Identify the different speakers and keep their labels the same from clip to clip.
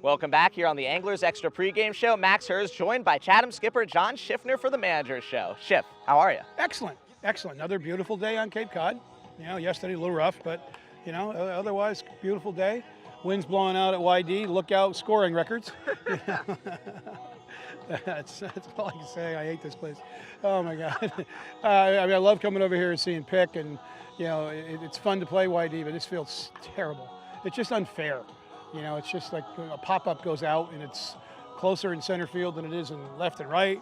Speaker 1: Welcome back here on the Anglers Extra pregame show. Max Herz joined by Chatham skipper Coach Schiffner for the Manager's Show. Schiff, how are you?
Speaker 2: Excellent, excellent. Another beautiful day on Cape Cod. Yesterday a little rough, but otherwise beautiful day. Wind's blowing out at Y-D. Look out, scoring records. That's all I can say. I hate this place. Oh my God. I love coming over here and seeing Pick, and it's fun to play Y-D, but this feels terrible. It's just unfair. It's just like a pop-up goes out and it's closer in center field than it is in left and right.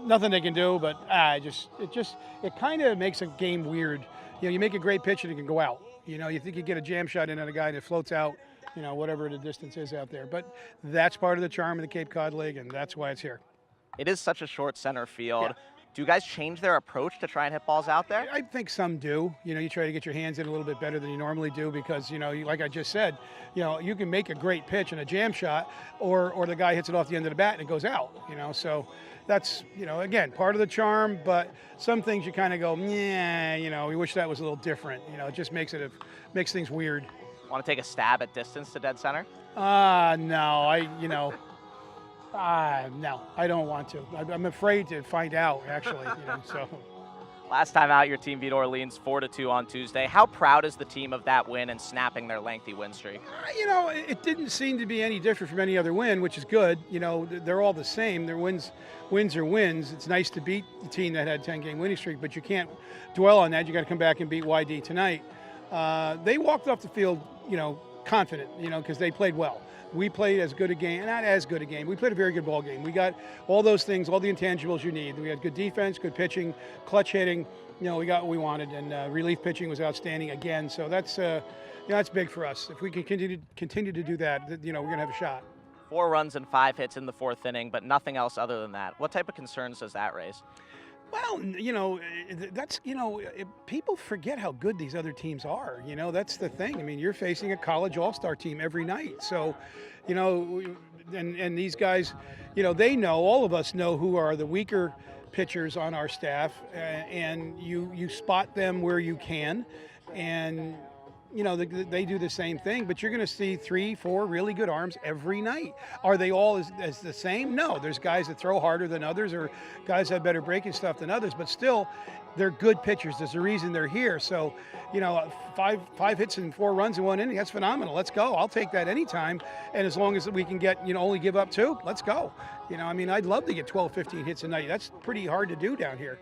Speaker 2: Nothing they can do, but it kind of makes a game weird. You make a great pitch and it can go out. You think you get a jam shot in on a guy and it floats out, whatever the distance is out there. But that's part of the charm of the Cape Cod League, and that's why it's here.
Speaker 1: It is such a short center field.
Speaker 2: Yeah.
Speaker 1: Do you guys change their approach to try and hit balls out there?
Speaker 2: I think some do. You try to get your hands in a little bit better than you normally do because, like I just said, you can make a great pitch and a jam shot or the guy hits it off the end of the bat and it goes out, So that's, again, part of the charm, but some things you kind of go, yeah, we wish that was a little different. It just makes things weird.
Speaker 1: Want to take a stab at distance to dead center?
Speaker 2: No, no, I don't want to. I'm afraid to find out, actually. So.
Speaker 1: Last time out, your team beat Orleans 4-2 on Tuesday. How proud is the team of that win and snapping their lengthy win streak?
Speaker 2: It didn't seem to be any different from any other win, which is good. They're all the same. Their wins are wins. It's nice to beat the team that had a 10-game winning streak, but you can't dwell on that. You got to come back and beat Y-D tonight. They walked off the field, confident, because they played well. We played as good a game, not as good a game. We played a very good ball game. We got all those things, all the intangibles you need. We had good defense, good pitching, clutch hitting. We got what we wanted, and relief pitching was outstanding again. So that's big for us. If we can continue to do that, we're going to have a shot.
Speaker 1: 4 runs and 5 hits in the 4th inning, but nothing else other than that. What type of concerns does that raise?
Speaker 2: Well, that's, people forget how good these other teams are. That's the thing. I mean, you're facing a college all-star team every night. So, and these guys, they know, all of us know who are the weaker pitchers on our staff, and you spot them where you can. And, they do the same thing, but you're going to see 3-4 really good arms every night. Are they all as the same? No, there's guys that throw harder than others or guys that have better breaking stuff than others, but still, they're good pitchers. There's a reason they're here. So, five hits and 4 runs in 1 inning, that's phenomenal. Let's go. I'll take that anytime. And as long as we can get, only give up 2, let's go. I'd love to get 12, 15 hits a night. That's pretty hard to do down here.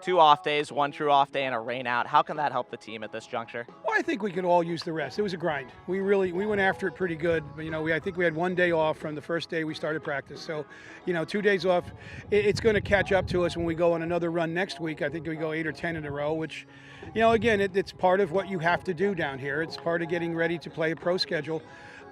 Speaker 1: 2 off days, 1 true off day, and a rain out. How can that help the team at this juncture?
Speaker 2: Well, I think we could all use the rest. It was a grind. We went after it pretty good. But, I think we had 1 day off from the first day we started practice. So, 2 days off. It's going to catch up to us when we go on another run next week. I think we go 8 or 10 in a row, which, again, it's part of what you have to do down here. It's part of getting ready to play a pro schedule.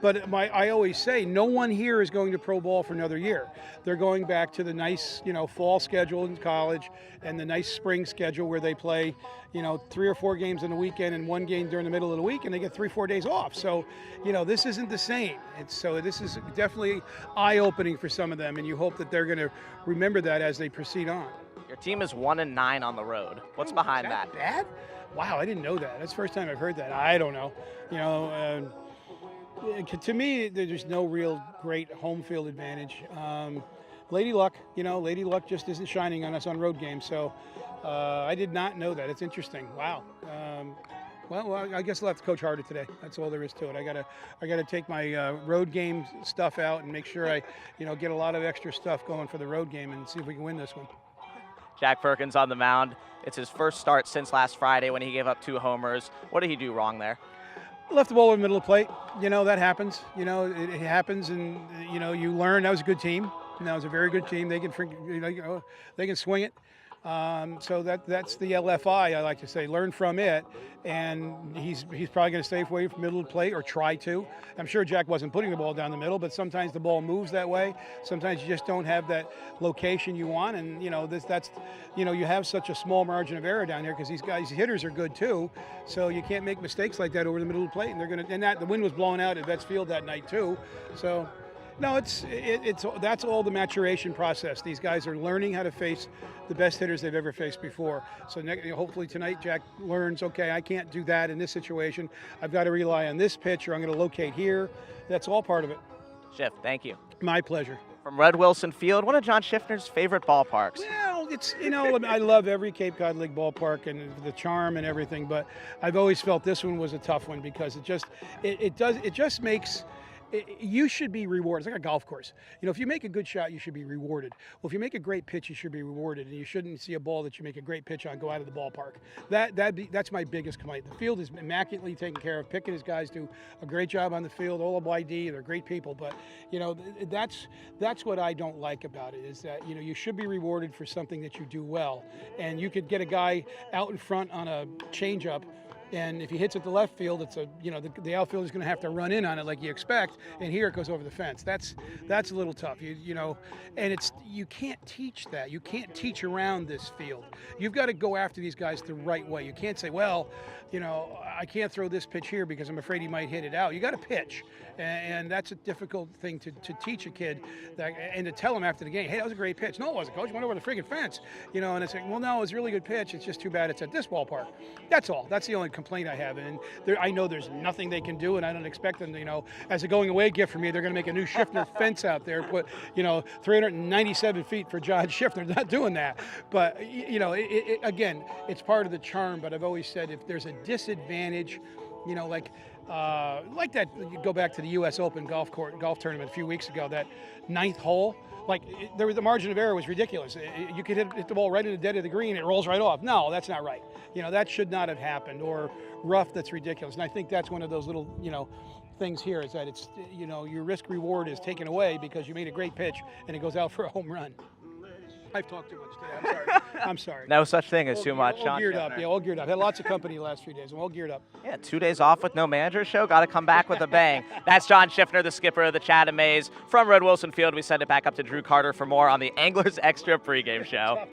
Speaker 2: But I always say, no one here is going to pro ball for another year. They're going back to the nice, fall schedule in college and the nice spring schedule where they play, 3 or 4 games in a weekend and 1 game during the middle of the week, and they get 3-4 days off. So, this isn't the same. This is definitely eye-opening for some of them, and you hope that they're going to remember that as they proceed on.
Speaker 1: Your team is 1-9 on the road. What's behind that?
Speaker 2: Bad? Wow, I didn't know that. That's the first time I've heard that. I don't know. To me, there's no real great home field advantage. Lady Luck just isn't shining on us on road games. So I did not know that. It's interesting. Wow. Well, I guess I'll have to coach harder today. That's all there is to it. I gotta take my road game stuff out and make sure I, get a lot of extra stuff going for the road game and see if we can win this one.
Speaker 1: Jack Perkins on the mound. It's his first start since last Friday when he gave up 2 homers. What did he do wrong there?
Speaker 2: Left the ball in the middle of the plate. That happens. It happens, and you learn. That was a good team. That was a very good team. They can, they can swing it. So that's the LFI, I like to say. Learn from it, and he's probably going to stay away from middle of the plate or try to. I'm sure Jack wasn't putting the ball down the middle, but sometimes the ball moves that way. Sometimes you just don't have that location you want, and you have such a small margin of error down here because these guys hitters are good too. So you can't make mistakes like that over the middle of the plate, and the wind was blowing out at Vets Field that night too. So. No, that's all the maturation process. These guys are learning how to face the best hitters they've ever faced before. So hopefully tonight Jack learns, okay, I can't do that in this situation. I've got to rely on this pitch, or I'm going to locate here. That's all part of it.
Speaker 1: Schiff, thank you.
Speaker 2: My pleasure.
Speaker 1: From Red Wilson Field, one of John Schiffner's favorite ballparks.
Speaker 2: Well, it's, I love every Cape Cod League ballpark and the charm and everything, but I've always felt this one was a tough one because it just makes. You should be rewarded. It's like a golf course. If you make a good shot, you should be rewarded. Well, if you make a great pitch, you should be rewarded, and you shouldn't see a ball that you make a great pitch on go out of the ballpark. That's my biggest complaint. The field is immaculately taken care of. Pickett, his guys do a great job on the field. All of Y-D, they're great people, but that's what I don't like about it is that you should be rewarded for something that you do well, and you could get a guy out in front on a changeup. And if he hits it to left field, it's the outfield is going to have to run in on it like you expect, and here it goes over the fence. That's a little tough, and you can't teach that. You can't teach around this field. You've got to go after these guys the right way. You can't say, well, I can't throw this pitch here because I'm afraid he might hit it out. You got to pitch, and that's a difficult thing to teach a kid, and to tell him after the game, hey, that was a great pitch. No, it wasn't, coach. Went over the friggin' fence, and it's like, well, no, it was a really good pitch. It's just too bad it's at this ballpark. That's all. That's the only complaint I have, and I know there's nothing they can do, and I don't expect them to, as a going away gift for me, they're going to make a new Schiffner fence out there, put 397 feet for John Schiffner. They're not doing that, but again, it's part of the charm. But I've always said if there's a disadvantage, like that, you go back to the U.S. Open golf tournament a few weeks ago, that 9th hole. The margin of error was ridiculous. You could hit the ball right in the dead of the green, it rolls right off. No, that's not right. That should not have happened. Or rough, that's ridiculous. And I think that's one of those little, things here is that it's, your risk reward is taken away because you made a great pitch and it goes out for a home run. I've talked too much today. I'm sorry. I'm sorry.
Speaker 1: No such thing as too much.
Speaker 2: All geared up. Yeah, all geared up. Had lots of company the last few days. I'm all geared up.
Speaker 1: Yeah, 2 days off with no manager show. Got to come back with a bang. That's John Schiffner, the skipper of the Chatham Maze. From Red Wilson Field, we send it back up to Drew Carter for more on the Anglers Extra pregame show.